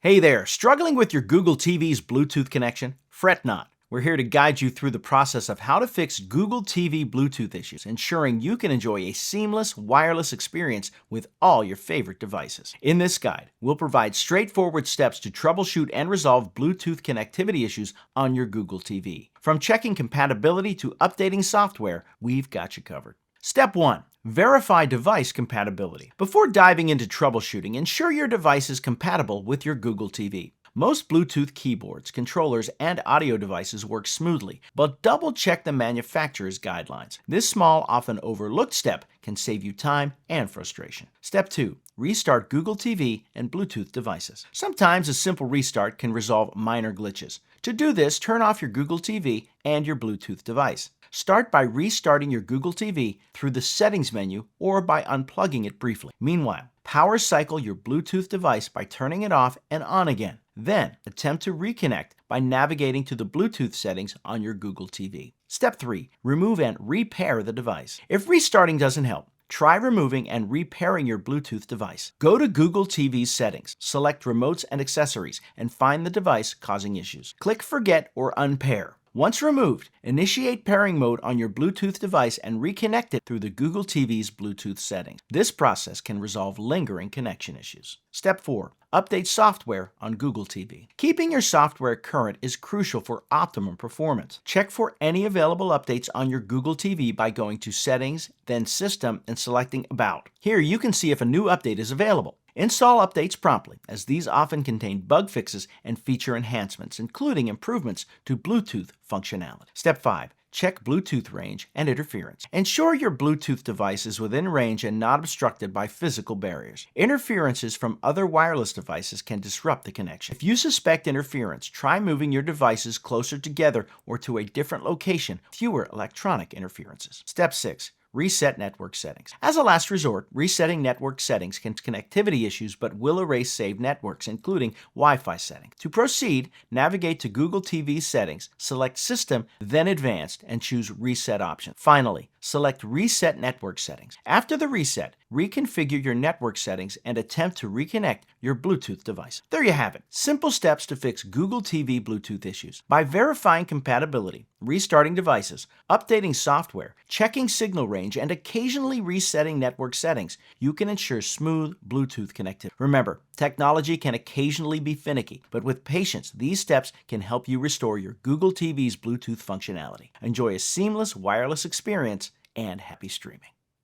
Hey there, struggling with your Google TV's Bluetooth connection? Fret not. We're here to guide you through the process of how to fix Google TV Bluetooth issues, ensuring you can enjoy a seamless wireless experience with all your favorite devices. In this guide, we'll provide straightforward steps to troubleshoot and resolve Bluetooth connectivity issues on your Google TV. From checking compatibility to updating software, we've got you covered. Step 1. Verify device compatibility. Before diving into troubleshooting, ensure your device is compatible with your Google TV. Most Bluetooth keyboards, controllers, and audio devices work smoothly, but double-check the manufacturer's guidelines. This small, often overlooked step can save you time and frustration. Step 2. Restart Google TV and Bluetooth devices. Sometimes a simple restart can resolve minor glitches. To do this, turn off your Google TV and your Bluetooth device. Start by restarting your Google TV through the Settings menu or by unplugging it briefly. Meanwhile, power cycle your Bluetooth device by turning it off and on again. Then, attempt to reconnect by navigating to the Bluetooth settings on your Google TV. Step 3. Remove and repair the device. If restarting doesn't help, try removing and repairing your Bluetooth device. Go to Google TV's settings, select Remotes and Accessories, and find the device causing issues. Click Forget or Unpair. Once removed, initiate pairing mode on your Bluetooth device and reconnect it through the Google TV's Bluetooth settings. This process can resolve lingering connection issues. Step 4. Update software on Google TV. Keeping your software current is crucial for optimum performance. Check for any available updates on your Google TV by going to Settings, then System, and selecting About. Here you can see if a new update is available. Install updates promptly, as these often contain bug fixes and feature enhancements, including improvements to Bluetooth functionality. Step 5. Check Bluetooth range and interference. Ensure your Bluetooth device is within range and not obstructed by physical barriers. Interferences from other wireless devices can disrupt the connection. If you suspect interference, try moving your devices closer together or to a different location with fewer electronic interferences. Step 6. Reset network settings. As a last resort, resetting network settings can connectivity issues but will erase saved networks, including Wi-Fi settings. To proceed, navigate to Google TV settings, select System, then Advanced, and choose Reset option. Finally, select Reset network settings. After the reset, reconfigure your network settings and attempt to reconnect your Bluetooth device. There you have it. Simple steps to fix Google TV Bluetooth issues. By verifying compatibility, restarting devices, updating software, checking signal range, and occasionally resetting network settings, you can ensure smooth Bluetooth connectivity. Remember, technology can occasionally be finicky, but with patience, these steps can help you restore your Google TV's Bluetooth functionality. Enjoy a seamless wireless experience and happy streaming.